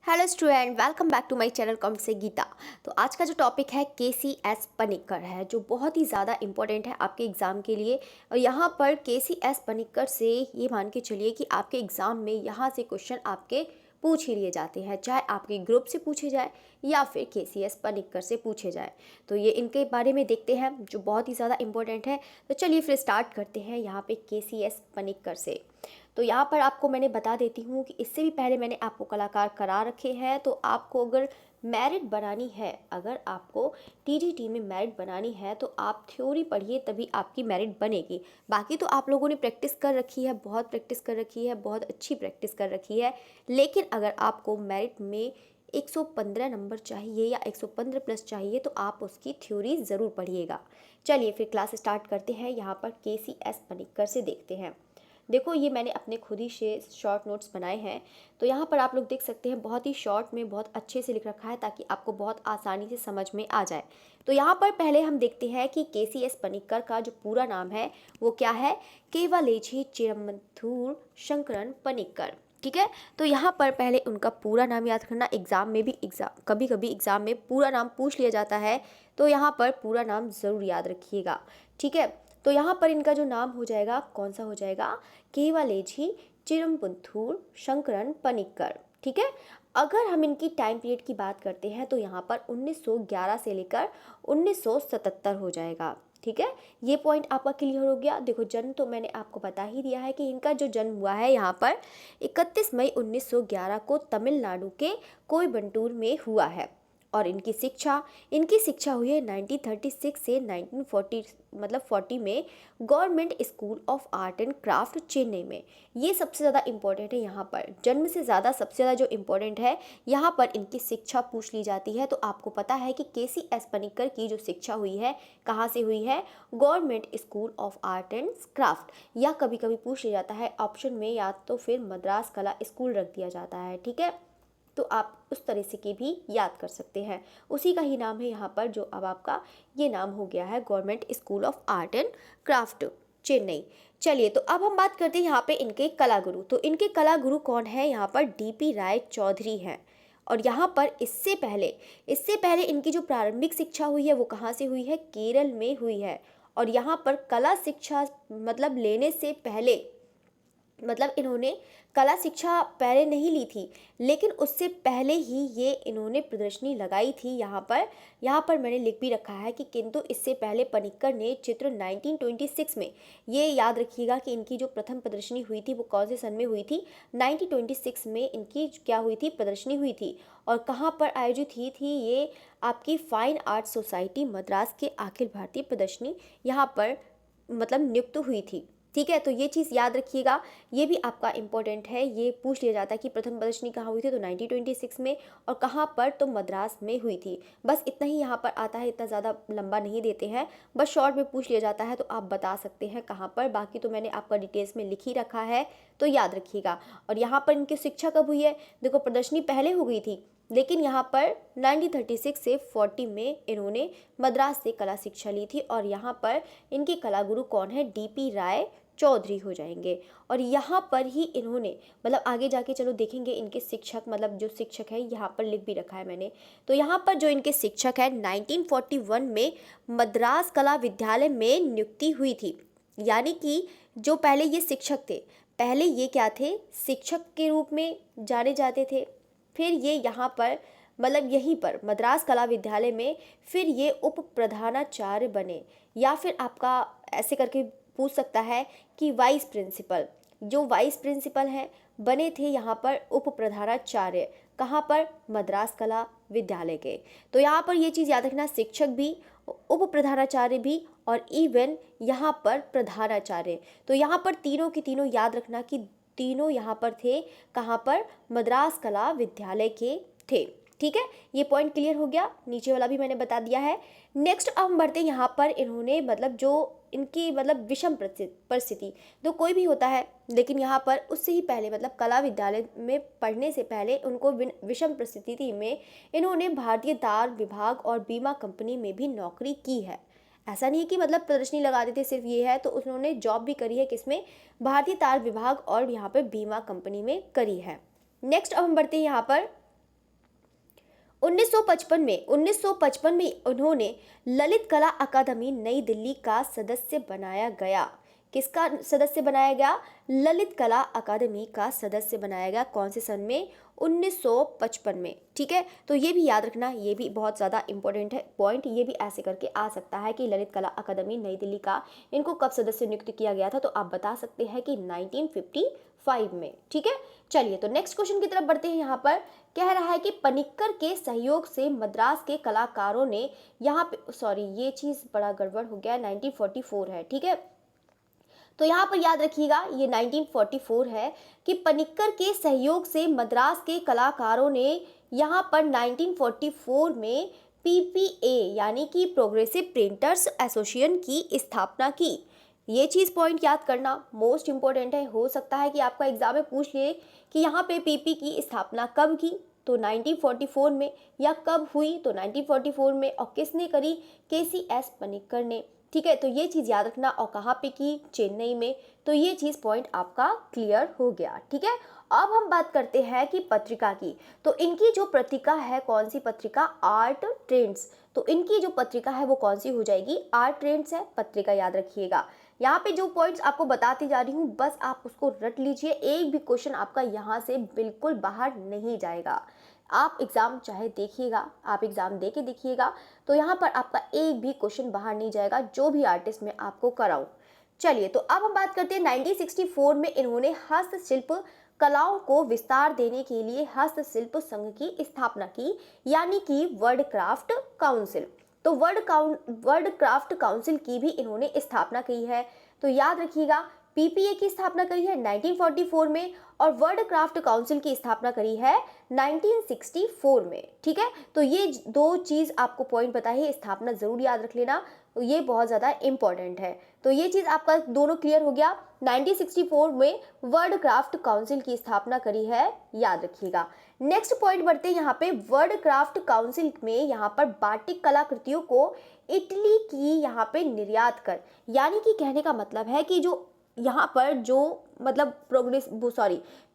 Hello student, welcome back to my channel com से गीता। तो आज का जो टॉपिक है केसीएस पनिक्कर है, जो बहुत ही ज़्यादा इंपॉर्टेंट है आपके एग्ज़ाम के लिए। और यहाँ पर केसीएस पनिक्कर से ये मान के चलिए कि आपके एग्ज़ाम में यहाँ से क्वेश्चन आपके पूछ ही लिए जाते हैं, चाहे आपके ग्रुप से पूछे जाए या फिर केसीएस पनिक्कर से पूछे जाए। तो ये इनके बारे में देखते हैं जो बहुत ही ज़्यादा इंपॉर्टेंट है। तो चलिए फिर स्टार्ट करते हैं यहाँ पे केसीएस पनिक्कर से। तो यहाँ पर आपको मैंने बता देती हूँ कि इससे भी पहले मैंने आपको कलाकार करा रखे हैं। तो आपको अगर मेरिट बनानी है, अगर आपको टीजीटी में मेरिट बनानी है तो आप थ्योरी पढ़िए, तभी आपकी मेरिट बनेगी। बाकी तो आप लोगों ने प्रैक्टिस कर रखी है, बहुत प्रैक्टिस कर रखी है, बहुत अच्छी प्रैक्टिस कर रखी है। लेकिन अगर आपको मेरिट में 115 नंबर चाहिए या 115 प्लस चाहिए तो आप उसकी थ्योरी ज़रूर पढ़िएगा। चलिए फिर क्लास स्टार्ट करते हैं। यहाँ पर केसीएस पनिक्कर से देखते हैं। देखो, ये मैंने अपने खुद ही से शॉर्ट नोट्स बनाए हैं। तो यहाँ पर आप लोग देख सकते हैं, बहुत ही शॉर्ट में बहुत अच्छे से लिख रखा है ताकि आपको बहुत आसानी से समझ में आ जाए। तो यहाँ पर पहले हम देखते हैं कि केसीएस पनिक्कर का जो पूरा नाम है वो क्या है। केवलेची चिरमथूर शंकरन पनिक्कर। ठीक है, तो यहाँ पर पहले उनका पूरा नाम याद करना। एग्जाम में भी कभी कभी एग्जाम में पूरा नाम पूछ लिया जाता है, तो यहाँ पर पूरा नाम ज़रूर याद रखिएगा। ठीक है, तो यहाँ पर इनका जो नाम हो जाएगा, कौन सा हो जाएगा, केवलेची चिरमथूर शंकरन पनिक्कर। ठीक है, अगर हम इनकी टाइम पीरियड की बात करते हैं तो यहाँ पर 1911 से लेकर 1977 हो जाएगा। ठीक है, ये पॉइंट आपका क्लियर हो गया। देखो, जन्म तो मैंने आपको बता ही दिया है कि इनका जो जन्म हुआ है यहाँ पर 31 मई 1911 को तमिलनाडु के कोयबंटूर में हुआ है। और इनकी शिक्षा हुई है 1936 से 1940 मतलब 40 में government school of art and craft Chennai में। ये सबसे ज़्यादा इम्पोर्टेंट है। यहाँ पर जन्म से ज़्यादा सबसे ज़्यादा जो इम्पोर्टेंट है, यहाँ पर इनकी शिक्षा पूछ ली जाती है। तो आपको पता है कि केसीएस पनिक्कर की जो शिक्षा हुई है कहाँ से हुई है, government school of art and craft. या कभी कभी पूछ लिया जाता है ऑप्शन में, या तो फिर मद्रास कला स्कूल रख दिया जाता है। ठीक है, तो आप उस तरह से के भी याद कर सकते हैं। उसी का ही नाम है यहाँ पर, जो अब आपका ये नाम हो गया है government school of art and craft Chennai. चलिए, तो अब हम बात करते हैं यहाँ पे इनके कलागुरु। तो इनके कलागुरु कौन है, यहाँ पर डीपी राय चौधरी हैं। और यहाँ पर इससे पहले इनकी जो प्रारंभिक शिक्षा हुई है वो कहाँ से हुई है, केरल में हुई है। और यहाँ पर कला शिक्षा मतलब लेने से पहले, मतलब इन्होंने कला शिक्षा पहले नहीं ली थी, लेकिन उससे पहले ही ये इन्होंने प्रदर्शनी लगाई थी। यहाँ पर मैंने लिख भी रखा है कि किंतु इससे पहले पनिक्कर ने चित्र 1926 में, ये याद रखिएगा कि इनकी जो प्रथम प्रदर्शनी हुई थी वो कौन से सन में हुई थी, 1926 में इनकी क्या हुई थी, प्रदर्शनी हुई थी। और कहाँ पर आयोजित हुई थी, ये आपकी फाइन आर्ट सोसाइटी मद्रास के अखिल भारतीय प्रदर्शनी यहाँ पर मतलब नियुक्त हुई थी। ठीक है, तो ये चीज़ याद रखिएगा, ये भी आपका इंपॉर्टेंट है। ये पूछ लिया जाता है कि प्रथम प्रदर्शनी कहाँ हुई थी, तो 1926 में, और कहाँ पर, तो मद्रास में हुई थी। बस इतना ही यहाँ पर आता है, इतना ज़्यादा लंबा नहीं देते हैं, बस शॉर्ट में पूछ लिया जाता है तो आप बता सकते हैं कहाँ पर। बाकी तो मैंने आपका डिटेल्स में लिख ही रखा है, तो याद रखिएगा। और यहाँ पर इनकी शिक्षा कब हुई है, देखो प्रदर्शनी पहले हो गई थी, लेकिन यहाँ पर 1936 से 40 में इन्होंने मद्रास से कला शिक्षा ली थी। और यहाँ पर इनके कलागुरु कौन है, डीपी राय चौधरी हो जाएंगे। और यहाँ पर ही इन्होंने मतलब आगे जाके चलो देखेंगे इनके शिक्षक, मतलब जो शिक्षक है यहाँ पर लिख भी रखा है मैंने। तो यहाँ पर जो इनके शिक्षक है 1941 में मद्रास कला विद्यालय में नियुक्ति हुई थी। यानी कि जो पहले ये शिक्षक थे, पहले ये क्या थे, शिक्षक के रूप में जाने जाते थे। फिर ये यहाँ पर मतलब यहीं पर मद्रास कला विद्यालय में फिर ये उप प्रधानाचार्य बने, या फिर आपका ऐसे करके पूछ सकता है कि वाइस प्रिंसिपल, जो वाइस प्रिंसिपल हैं बने थे यहाँ पर उप प्रधानाचार्य, कहाँ पर, मद्रास कला विद्यालय के। तो यहाँ पर ये चीज़ याद रखना, शिक्षक भी, उप प्रधानाचार्य भी, और इवन यहाँ पर प्रधानाचार्य। तो यहाँ पर तीनों की तीनों याद रखना कि तीनों यहाँ पर थे, कहाँ पर, मद्रास कला विद्यालय के थे। ठीक है, ये पॉइंट क्लियर हो गया, नीचे वाला भी मैंने बता दिया है। नेक्स्ट अब हम बढ़ते हैं, यहाँ पर इन्होंने मतलब जो इनकी मतलब विषम परिस्थिति, तो कोई भी होता है, लेकिन यहाँ पर उससे ही पहले मतलब कला विद्यालय में पढ़ने से पहले उनको विषम परिस्थिति में इन्होंने भारतीय तार विभाग और बीमा कंपनी में भी नौकरी की है। ऐसा नहीं है कि मतलब प्रदर्शनी लगा देते सिर्फ ये है, तो उन्होंने जॉब भी करी है, किसमें, भारतीय तार विभाग और यहाँ पर बीमा कंपनी में करी है। नेक्स्ट अब हम बढ़ते हैं यहाँ पर 1955 में उन्होंने ललित कला अकादमी नई दिल्ली का सदस्य बनाया गया। किसका सदस्य बनाया गया? ललित कला अकादमी का सदस्य बनाया गया। कौन से सन में? 1955 में। ठीक है, तो ये भी याद रखना, ये भी बहुत ज़्यादा इंपॉर्टेंट है पॉइंट। ये भी ऐसे करके आ सकता है कि ललित कला अकादमी नई दिल्ली का इनको कब सदस्य नियुक्त किया गया था, तो आप बता सकते हैं कि 1955 में। ठीक है, चलिए तो नेक्स्ट क्वेश्चन की तरफ बढ़ते हैं। यहाँ पर कह रहा है कि पनिक्कर के सहयोग से मद्रास के कलाकारों ने यहाँ पे, सॉरी ये चीज़ बड़ा गड़बड़ हो गया, 1944 है। ठीक है, तो यहाँ पर याद रखिएगा ये 1944 है कि पनिक्कर के सहयोग से मद्रास के कलाकारों ने यहाँ पर 1944 में पीपीए यानी कि प्रोग्रेसिव प्रिंटर्स एसोसिएशन की स्थापना की। ये चीज़ पॉइंट याद करना मोस्ट इम्पोर्टेंट है। हो सकता है कि आपका एग्जाम में पूछ ले कि यहाँ पे पीपी की स्थापना कब की, तो 1944 में, या कब हुई तो 1944 में, और किसने करी? केसीएस पनिक्कर ने। ठीक है, तो ये चीज़ याद रखना। और कहाँ पे की? चेन्नई में। तो ये चीज़ पॉइंट आपका क्लियर हो गया। ठीक है, अब हम बात करते हैं कि पत्रिका की। तो इनकी जो पत्रिका है, कौन सी पत्रिका? Art trends. तो इनकी जो पत्रिका है वो कौन सी हो जाएगी? आर्ट ट्रेंड्स है पत्रिका, याद रखिएगा। यहाँ पे जो पॉइंट्स आपको बताती जा रही हूँ बस आप उसको रट लीजिए, एक भी क्वेश्चन आपका यहाँ से बिल्कुल बाहर नहीं जाएगा। आप एग्ज़ाम चाहे देखिएगा, आप एग्ज़ाम दे के देखिएगा, तो यहाँ पर आपका एक भी क्वेश्चन बाहर नहीं जाएगा, जो भी आर्टिस्ट में आपको कराऊँ। चलिए, तो अब हम बात करते हैं 1964 में इन्होंने हस्तशिल्प कलाओं को विस्तार देने के लिए हस्तशिल्प संघ की स्थापना की, यानी कि वर्ल्ड क्राफ्ट काउंसिल। तो वर्ल्ड क्राफ्ट काउंसिल की भी इन्होंने स्थापना की है। तो याद रखिएगा, पीपीए की स्थापना करी है 1944 में, और वर्ल्ड क्राफ्ट काउंसिल की स्थापना करी है 1964 में। ठीक है, तो ये दो चीज़ आपको पॉइंट बताई है, स्थापना ज़रूर याद रख लेना, ये बहुत ज़्यादा इंपॉर्टेंट है। तो ये चीज़ आपका दोनों क्लियर हो गया। 1964 में वर्ल्ड क्राफ्ट काउंसिल की स्थापना करी है, याद रखिएगा। नेक्स्ट पॉइंट बढ़ते हैं यहाँ पे। वर्ल्ड क्राफ्ट काउंसिल में यहाँ पर बाटिक कलाकृतियों को इटली की यहाँ पे निर्यात कर, यानी कि कहने का मतलब है कि जो यहाँ पर जो मतलब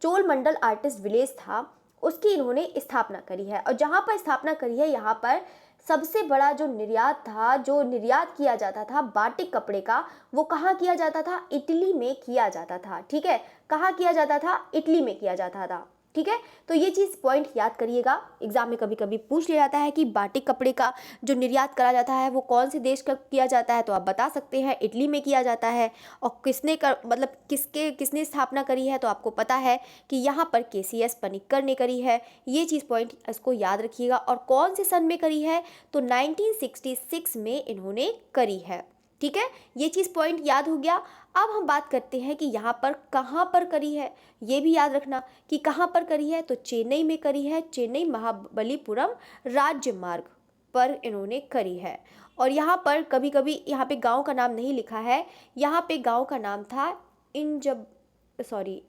चोल मंडल आर्टिस्ट विलेज था उसकी इन्होंने स्थापना करी है। और जहाँ पर स्थापना करी है यहाँ पर सबसे बड़ा जो निर्यात था, जो निर्यात किया जाता था बाटिक कपड़े का, वो कहाँ किया जाता था? इटली में किया जाता था। ठीक है, कहाँ किया जाता था? इटली में किया जाता था। ठीक है, तो ये चीज़ पॉइंट याद करिएगा, एग्जाम में कभी कभी पूछ लिया जाता है कि बाटिक कपड़े का जो निर्यात करा जाता है वो कौन से देश का किया जाता है, तो आप बता सकते हैं इटली में किया जाता है। और किसने स्थापना करी है, तो आपको पता है कि यहाँ पर केसीएस पनिक्कर ने करी है। ये चीज़ पॉइंट इसको याद रखिएगा। और कौन से सन में करी है, तो 1966 में इन्होंने करी है। ठीक है, ये चीज़ पॉइंट याद हो गया। अब हम बात करते हैं कि यहाँ पर कहाँ पर करी है, ये भी याद रखना कि कहाँ पर करी है, तो चेन्नई में करी है। चेन्नई महाबलीपुरम राज्य मार्ग पर इन्होंने करी है। और यहाँ पर कभी कभी यहाँ पे गांव का नाम नहीं लिखा है, यहाँ पे गांव का नाम था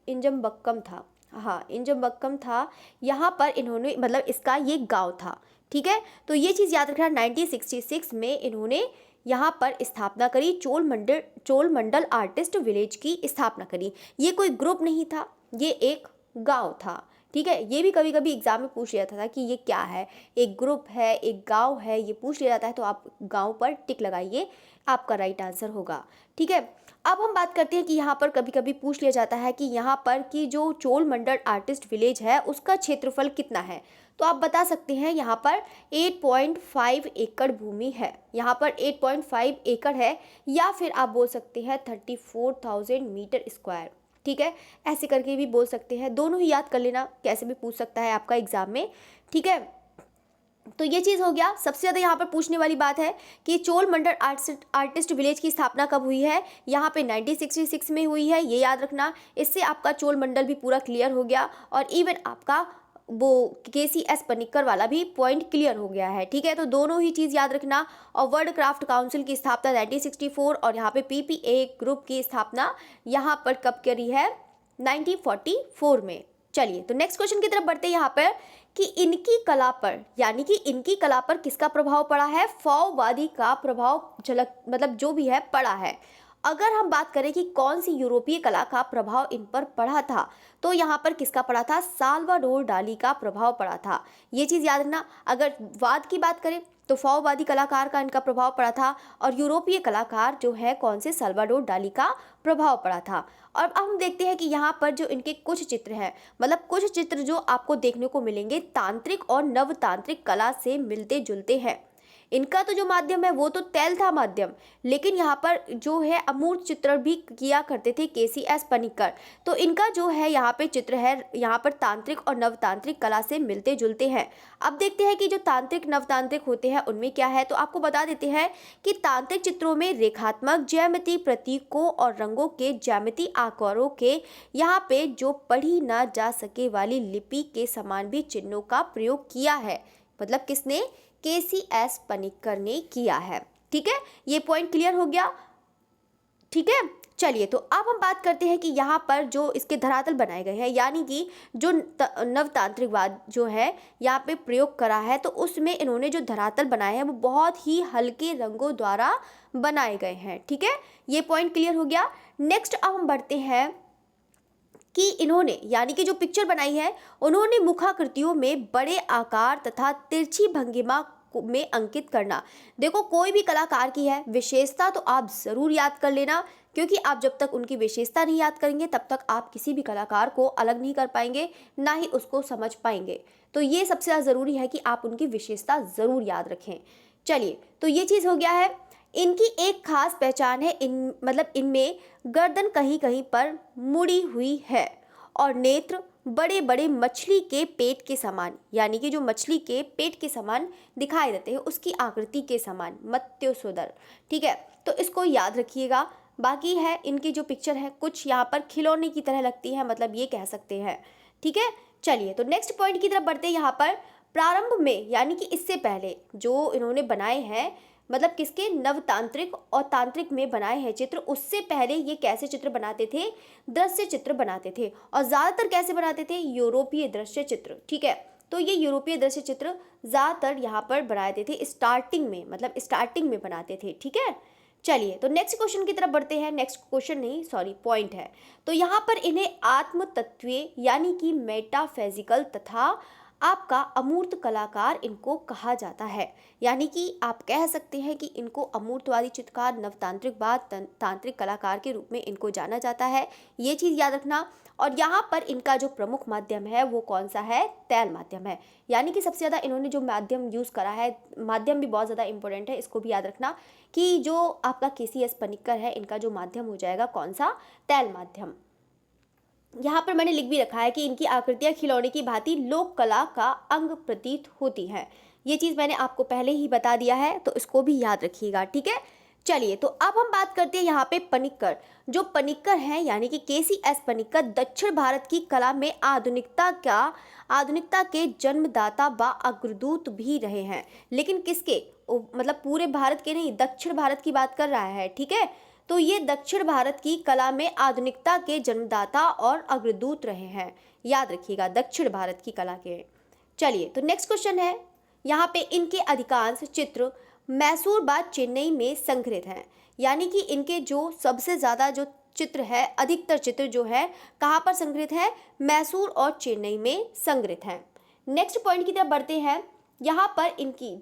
इंजमबक्कम था। हाँ, इंजमबक्कम था। यहाँ पर इन्होंने मतलब इसका ये गांव था। ठीक है, तो ये चीज़ याद रखना। 1966 में इन्होंने यहाँ पर स्थापना करी, चोल मंडल आर्टिस्ट विलेज की स्थापना करी। ये कोई ग्रुप नहीं था, ये एक गांव था। ठीक है, ये भी कभी कभी एग्जाम में पूछ लिया था कि ये क्या है, एक ग्रुप है, एक गांव है, ये पूछ लिया जाता है, तो आप गांव पर टिक लगाइए, आपका राइट आंसर होगा। ठीक है, अब हम बात करते हैं कि यहाँ पर कभी कभी पूछ लिया जाता है कि यहाँ पर की जो चोल मंडल आर्टिस्ट विलेज है उसका क्षेत्रफल कितना है, तो आप बता सकते हैं यहाँ पर 8.5 एकड़ भूमि है। यहाँ पर 8.5 एकड़ है, या फिर आप बोल सकते हैं 34,000 मीटर स्क्वायर। ठीक है, ऐसे करके भी बोल सकते हैं, दोनों ही याद कर लेना, कैसे भी पूछ सकता है आपका एग्जाम में। ठीक है, तो ये चीज़ हो गया। सबसे ज़्यादा यहाँ पर पूछने वाली बात है कि चोल मंडल आर्टिस्ट विलेज की स्थापना कब हुई है, यहाँ पे 1966 में हुई है, ये याद रखना। इससे आपका चोल मंडल भी पूरा क्लियर हो गया, और इवन आपका वो केसीएस पनिक्कर वाला भी पॉइंट क्लियर हो गया है। ठीक है, तो दोनों ही चीज़ याद रखना। और वर्ल्ड क्राफ्ट काउंसिल की स्थापना 1964, और यहाँ पे पीपीए ग्रुप की स्थापना यहाँ पर कब करी है? 1944 में। चलिए, तो नेक्स्ट क्वेश्चन की तरफ बढ़ते हैं यहाँ पर कि इनकी कला पर, यानी कि इनकी कला पर किसका प्रभाव पड़ा है? फॉववादी का प्रभाव झलक मतलब जो भी है पड़ा है। अगर हम बात करें कि कौन सी यूरोपीय कला का प्रभाव इन पर पड़ा था, तो यहाँ पर किसका पड़ा था? साल्वाडोर डाली का प्रभाव पड़ा था। ये चीज़ याद रखना। अगर वाद की बात करें तो फौवादी कलाकार का इनका प्रभाव पड़ा था, और यूरोपीय कलाकार जो है कौन से? साल्वाडोर डाली का प्रभाव पड़ा था। और अब हम देखते हैं कि यहाँ पर जो इनके कुछ चित्र हैं, मतलब कुछ चित्र जो आपको देखने को मिलेंगे तांत्रिक और नवतांत्रिक कला से मिलते जुलते हैं। इनका तो जो माध्यम है वो तो तैल था माध्यम, लेकिन यहाँ पर जो है अमूर्त चित्रण भी किया करते थे केसीएस पनिक्कर। तो इनका जो है यहाँ पे चित्र है, यहाँ पर तांत्रिक और नवतांत्रिक कला से मिलते जुलते हैं। अब देखते हैं कि जो तांत्रिक नवतांत्रिक होते हैं उनमें क्या है। तो आपको बता देते हैं कि तांत्रिक चित्रों में रेखात्मक ज्यामिति प्रतीकों और रंगों के ज्यामिति आकारों के यहाँ पे जो पढ़ी ना जा सके वाली लिपि के समान भी चिन्हों का प्रयोग किया है। मतलब किसने? केसीएस पनिक्कर ने किया है। ठीक है, ये पॉइंट क्लियर हो गया। ठीक है, चलिए तो अब हम बात करते हैं कि यहाँ पर जो इसके धरातल बनाए गए हैं, यानी कि जो नवतांत्रिकवाद जो है यहाँ पे प्रयोग करा है, तो उसमें इन्होंने जो धरातल बनाए हैं वो बहुत ही हल्के रंगों द्वारा बनाए गए हैं। ठीक है, ये पॉइंट क्लियर हो गया। नेक्स्ट अब हम बढ़ते हैं कि इन्होंने यानी कि जो पिक्चर बनाई है उन्होंने मुखाकृतियों में बड़े आकार तथा तिरछी भंगिमा में अंकित करना। देखो, कोई भी कलाकार की है विशेषता तो आप ज़रूर याद कर लेना, क्योंकि आप जब तक उनकी विशेषता नहीं याद करेंगे तब तक आप किसी भी कलाकार को अलग नहीं कर पाएंगे, ना ही उसको समझ पाएंगे। तो ये सबसे ज़्यादा ज़रूरी है कि आप उनकी विशेषता ज़रूर याद रखें। चलिए, तो ये चीज़ हो गया है। इनकी एक खास पहचान है, इनमें गर्दन कहीं कहीं पर मुड़ी हुई है और नेत्र बड़े बड़े मछली के पेट के समान, यानी कि जो मछली के पेट के समान दिखाई देते हैं उसकी आकृति के समान, मत्स्योदर। ठीक है, तो इसको याद रखिएगा। बाकी है इनकी जो पिक्चर है कुछ यहाँ पर खिलौने की तरह लगती है, मतलब ये कह सकते हैं। ठीक है, चलिए तो नेक्स्ट पॉइंट की तरफ बढ़ते हैं। यहाँ पर प्रारंभ में यानी कि इससे पहले जो इन्होंने बनाए हैं, मतलब किसके? नवतांत्रिक और तांत्रिक में बनाए हैं चित्र, उससे पहले ये कैसे चित्र बनाते थे? दृश्य चित्र बनाते थे। और ज़्यादातर कैसे बनाते थे? यूरोपीय दृश्य चित्र। ठीक है, तो ये यूरोपीय दृश्य चित्र ज़्यादातर यहाँ पर बनाते थे स्टार्टिंग में, मतलब स्टार्टिंग में बनाते थे। ठीक है, चलिए तो नेक्स्ट क्वेश्चन की तरफ बढ़ते हैं। नेक्स्ट क्वेश्चन नहीं, सॉरी, पॉइंट है। तो यहाँ पर इन्हें आत्म तत्वीय यानी कि मेटाफिजिकल तथा आपका अमूर्त कलाकार इनको कहा जाता है। यानी कि आप कह सकते हैं कि इनको अमूर्तवादी चित्रकार, नवतांत्रिकवाद, तांत्रिक कलाकार के रूप में इनको जाना जाता है। ये चीज़ याद रखना। और यहाँ पर इनका जो प्रमुख माध्यम है वो कौन सा है? तैल माध्यम है। यानी कि सबसे ज़्यादा इन्होंने जो माध्यम यूज़ करा है, माध्यम भी बहुत ज़्यादा इंपॉर्टेंट है, इसको भी याद रखना कि जो आपका केसीएस पनिक्कर है इनका जो माध्यम हो जाएगा कौन सा? तैल माध्यम। यहाँ पर मैंने लिख भी रखा है कि इनकी आकृतियाँ खिलौने की भांति लोक कला का अंग प्रतीत होती हैं। ये चीज़ मैंने आपको पहले ही बता दिया है, तो इसको भी याद रखिएगा। ठीक है, चलिए तो अब हम बात करते हैं यहाँ पे पनिक्कर। जो पनिक्कर हैं यानी कि केसीएस पनिक्कर दक्षिण भारत की कला में आधुनिकता के जन्मदाता व अग्रदूत भी रहे हैं। लेकिन किसके? मतलब पूरे भारत के नहीं, दक्षिण भारत की बात कर रहा है। ठीक है, तो ये दक्षिण भारत की कला में आधुनिकता के जन्मदाता और अग्रदूत रहे हैं। याद रखिएगा, दक्षिण भारत की कला के। चलिए तो नेक्स्ट क्वेश्चन है। यहाँ पे इनके अधिकांश चित्र मैसूर व चेन्नई में संग्रहित हैं। यानी कि इनके जो सबसे ज़्यादा जो चित्र है, अधिकतर चित्र जो है कहाँ पर संग्रहित है? मैसूर और चेन्नई में संग्रहित हैं। नेक्स्ट पॉइंट की तरफ बढ़ते हैं। यहाँ पर इनकी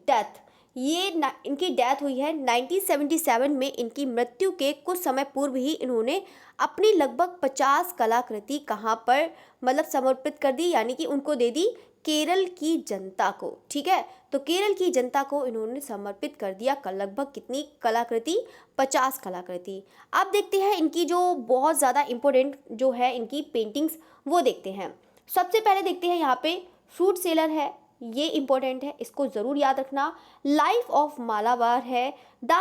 इनकी डेथ हुई है 1977 में। इनकी मृत्यु के कुछ समय पूर्व ही इन्होंने अपनी लगभग 50 कलाकृति कहाँ पर मतलब समर्पित कर दी, यानी कि उनको दे दी केरल की जनता को। ठीक है, तो केरल की जनता को इन्होंने समर्पित कर दिया लगभग कितनी कलाकृति? 50 कलाकृति। अब देखते हैं इनकी जो बहुत ज़्यादा इम्पोर्टेंट जो है इनकी पेंटिंग्स, वो देखते हैं। सबसे पहले देखते हैं यहाँ पे फ्रूट सेलर है, ये इंपॉर्टेंट है, इसको ज़रूर याद रखना। लाइफ ऑफ मालाबार है, द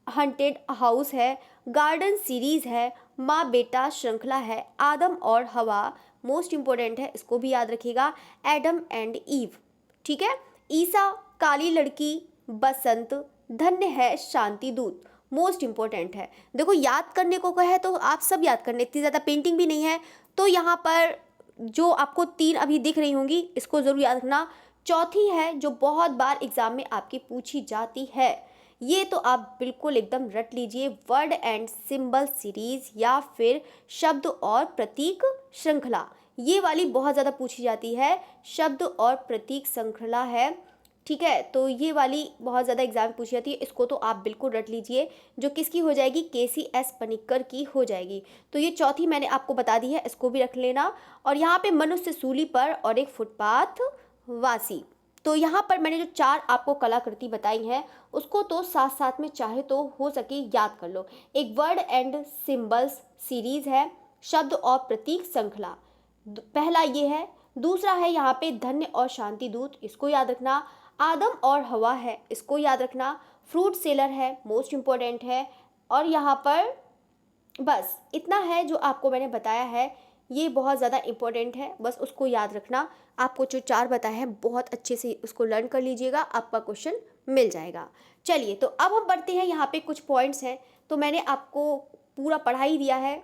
हंटेड हाउस है, गार्डन सीरीज़ है, माँ बेटा श्रृंखला है, आदम और हवा मोस्ट इंपॉर्टेंट है, इसको भी याद रखिएगा। Adam and ewe. ठीक है, ईसा, काली लड़की, बसंत, धन्य है शांति दूत मोस्ट इंपॉर्टेंट है। देखो, याद करने को कहे तो आप सब याद करने, इतनी ज़्यादा पेंटिंग भी नहीं है, तो यहाँ पर जो आपको 3 अभी दिख रही होंगी इसको ज़रूर याद रखना। चौथी है जो बहुत बार एग्जाम में आपकी पूछी जाती है, ये तो आप बिल्कुल एकदम रट लीजिए, वर्ड एंड सिंबल सीरीज या फिर शब्द और प्रतीक श्रृंखला। ये वाली बहुत ज़्यादा पूछी जाती है, शब्द और प्रतीक श्रृंखला है, ठीक है। तो ये वाली बहुत ज़्यादा एग्जाम में पूछी जाती है, इसको तो आप बिल्कुल रट लीजिए, जो किसकी हो जाएगी, KCS पनिक्कर की हो जाएगी। तो ये चौथी मैंने आपको बता दी है, इसको भी रख लेना। और यहाँ पे मनुष्य सूली पर और एक फुटपाथ वासी। तो यहाँ पर मैंने जो 4 आपको कलाकृति बताई हैं उसको तो साथ साथ में चाहे तो हो सके याद कर लो। एक वर्ड एंड सिंबल्स सीरीज है, शब्द और प्रतीक श्रृंखला, पहला ये है। दूसरा है यहाँ पे धन्य और शांति दूत, इसको याद रखना। आदम और हवा है, इसको याद रखना। फ्रूट सेलर है, मोस्ट इम्पोर्टेंट है। और यहाँ पर बस इतना है जो आपको मैंने बताया है, ये बहुत ज़्यादा इम्पोर्टेंट है, बस उसको याद रखना। आपको जो 4 बताए हैं बहुत अच्छे से उसको लर्न कर लीजिएगा, आपका क्वेश्चन मिल जाएगा। चलिए तो अब हम बढ़ते हैं, यहाँ पे कुछ पॉइंट्स हैं, तो मैंने आपको पूरा पढ़ा ही दिया है,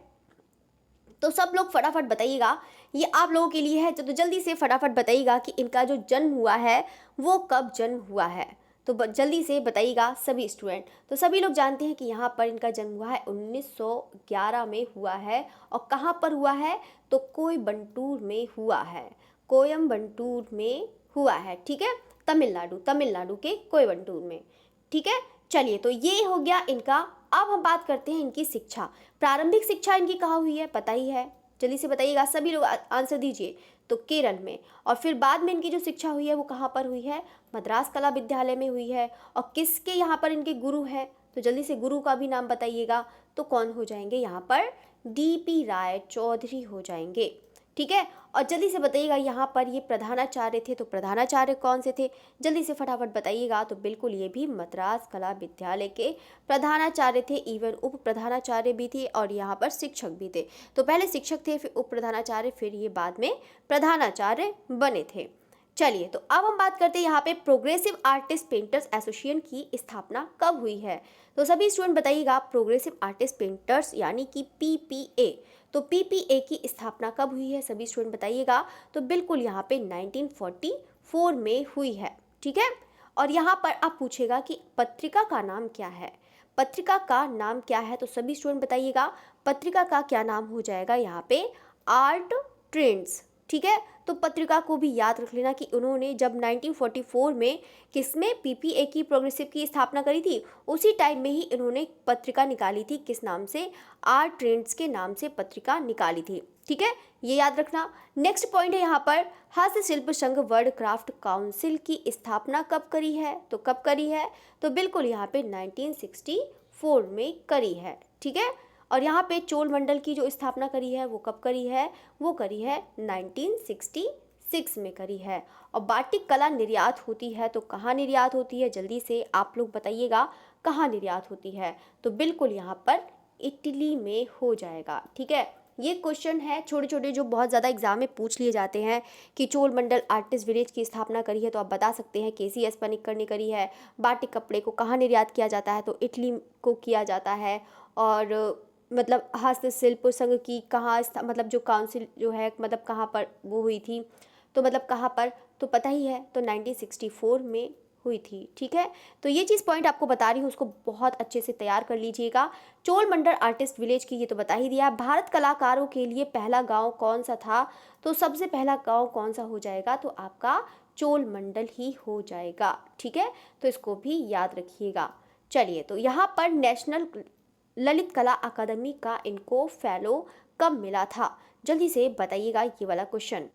तो सब लोग फटाफट बताइएगा, ये आप लोगों के लिए है, तो जल्दी से फटाफट बताइएगा कि इनका जो जन्म हुआ है वो कब जन्म हुआ है। तो जल्दी से बताइएगा सभी स्टूडेंट। तो सभी लोग जानते हैं कि यहाँ पर इनका जन्म हुआ है 1911 में हुआ है। और कहाँ पर हुआ है, तो कोयम्बटूर में हुआ है, कोयम्बटूर में हुआ है, ठीक है, तमिलनाडु के कोयम्बटूर में, ठीक है। चलिए तो ये हो गया इनका। अब हम बात करते हैं इनकी शिक्षा। प्रारंभिक शिक्षा इनकी कहाँ हुई है, पता ही है, जल्दी से बताइएगा, सभी लोग आंसर दीजिए। तो केरल में। और फिर बाद में इनकी जो शिक्षा हुई है वो कहाँ पर हुई है, मद्रास कला विद्यालय में हुई है। और किसके यहाँ पर इनके गुरु हैं, तो जल्दी से गुरु का भी नाम बताइएगा। तो कौन हो जाएंगे यहाँ पर, DP राय चौधरी हो जाएंगे, ठीक है। और जल्दी से बताइएगा यहाँ पर ये प्रधानाचार्य थे, तो प्रधानाचार्य कौन से थे, जल्दी से फटाफट बताइएगा। तो बिल्कुल ये भी मद्रास कला विद्यालय के प्रधानाचार्य थे, इवन उप प्रधानाचार्य भी थे और यहाँ पर शिक्षक भी थे। तो पहले शिक्षक थे, फिर उप प्रधानाचार्य, फिर ये बाद में प्रधानाचार्य बने थे। चलिए तो अब हम बात करते हैं यहाँ पे प्रोग्रेसिव आर्टिस्ट पेंटर्स एसोसिएशन की स्थापना कब हुई है। तो सभी स्टूडेंट बताइएगा, प्रोग्रेसिव आर्टिस्ट पेंटर्स यानी कि PPA, तो PPA की स्थापना कब हुई है, सभी स्टूडेंट बताइएगा। तो बिल्कुल यहाँ पे 1944 में हुई है, ठीक है। और यहाँ पर आप पूछेगा कि पत्रिका का नाम क्या है, पत्रिका का नाम क्या है, तो सभी स्टूडेंट बताइएगा, पत्रिका का क्या नाम हो जाएगा यहाँ पे, आर्ट ट्रेंड्स, ठीक है। तो पत्रिका को भी याद रख लेना कि उन्होंने जब 1944 में किसमें, PPA की, प्रोग्रेसिव की स्थापना करी थी, उसी टाइम में ही इन्होंने पत्रिका निकाली थी, किस नाम से, आर्ट ट्रेंड्स के नाम से पत्रिका निकाली थी, ठीक है, ये याद रखना। नेक्स्ट पॉइंट है यहाँ पर, हस्तशिल्प संघ वर्ल्ड क्राफ्ट काउंसिल की स्थापना कब करी है, तो कब करी है, तो बिल्कुल यहाँ पे 1964 में करी है, ठीक है। और यहाँ पे चोल मंडल की जो स्थापना करी है वो कब करी है, वो करी है 1966 में करी है। और बाटिक कला निर्यात होती है, तो कहाँ निर्यात होती है, जल्दी से आप लोग बताइएगा, कहाँ निर्यात होती है, तो बिल्कुल यहाँ पर इटली में हो जाएगा, ठीक है। ये क्वेश्चन है छोटे छोटे जो बहुत ज़्यादा एग्जाम में पूछ लिए जाते हैं कि चोल मंडल आर्टिस्ट विलेज की स्थापना करी है, तो आप बता सकते हैं KCS पनिक्कर ने करी है। बाटिक कपड़े को कहाँ निर्यात किया जाता है, तो इटली को किया जाता है। और मतलब हस्तशिल्प संघ की कहाँ मतलब जो काउंसिल जो है, मतलब कहाँ पर वो हुई थी, तो मतलब कहाँ पर, तो पता ही है, तो 1964 में हुई थी, ठीक है। तो ये चीज़ पॉइंट आपको बता रही हूँ, उसको बहुत अच्छे से तैयार कर लीजिएगा। चोल मंडल आर्टिस्ट विलेज की ये तो बता ही दिया। भारत कलाकारों के लिए पहला गांव कौन सा था, तो सबसे पहला गांव कौन सा हो जाएगा, तो आपका चोल मंडल ही हो जाएगा, ठीक है। तो इसको भी याद रखिएगा। चलिए तो यहाँ पर नेशनल ललित कला अकादमी का इनको फेलो कब मिला था, जल्दी से बताइएगा ये वाला क्वेश्चन।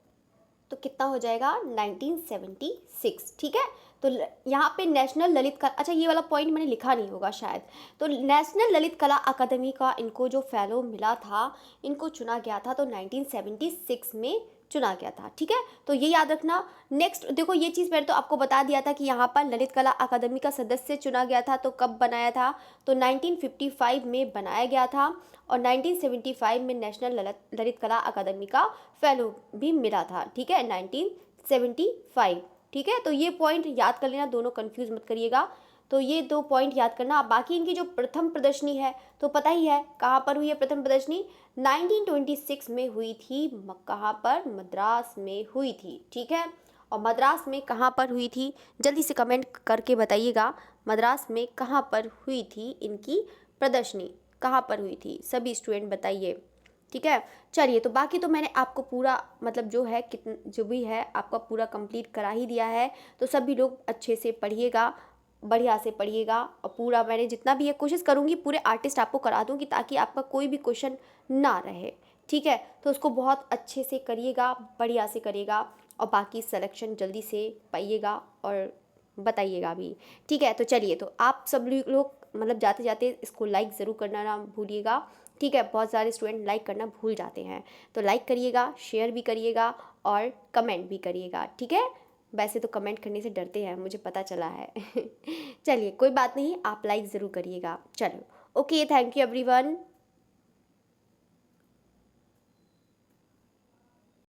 तो कितना हो जाएगा, 1976, ठीक है। तो यहाँ पे नेशनल ललित कला, अच्छा ये वाला पॉइंट मैंने लिखा नहीं होगा शायद, तो नेशनल ललित कला अकादमी का इनको जो फेलो मिला था, इनको चुना गया था, तो 1976 में चुना गया था, ठीक है। तो ये याद रखना। नेक्स्ट देखो, ये चीज़ मैंने तो आपको बता दिया था कि यहाँ पर ललित कला अकादमी का सदस्य चुना गया था, तो कब बनाया था, तो 1955 में बनाया गया था। और 1975 में नेशनल ललित कला अकादमी का फेलो भी मिला था, ठीक है, 1975, ठीक है। तो ये पॉइंट याद कर लेना, दोनों कंफ्यूज मत करिएगा। तो ये 2 पॉइंट याद करना। बाकी इनकी जो प्रथम प्रदर्शनी है तो पता ही है कहाँ पर हुई है प्रथम प्रदर्शनी, 1926 में हुई थी, कहाँ पर, मद्रास में हुई थी, ठीक है। और मद्रास में कहाँ पर हुई थी, जल्दी से कमेंट करके बताइएगा। मद्रास में कहाँ पर हुई थी इनकी प्रदर्शनी, कहाँ पर हुई थी, सभी स्टूडेंट बताइए। ठीक है, चलिए, तो बाकी तो मैंने आपको पूरा मतलब जो है जो भी है आपका पूरा कंप्लीट करा ही दिया है। तो सभी लोग अच्छे से पढ़िएगा, बढ़िया से पढ़िएगा, और पूरा मैंने जितना भी है कोशिश करूँगी पूरे आर्टिस्ट आपको करा दूँगी, ताकि आपका कोई भी क्वेश्चन ना रहे। ठीक है, तो उसको बहुत अच्छे से करिएगा, बढ़िया से करिएगा, और बाकी सिलेक्शन जल्दी से पाइएगा और बताइएगा भी। ठीक है, तो चलिए, तो आप सब लोग मतलब जाते जाते इसको लाइक ज़रूर करना ना भूलिएगा। ठीक है, बहुत सारे स्टूडेंट लाइक करना भूल जाते हैं, तो लाइक करिएगा, शेयर भी करिएगा और कमेंट भी करिएगा। ठीक है, वैसे तो कमेंट करने से डरते हैं, मुझे पता चला है। चलिए, कोई बात नहीं, आप लाइक ज़रूर करिएगा। चलो, ओके, थैंक यू एवरीवन।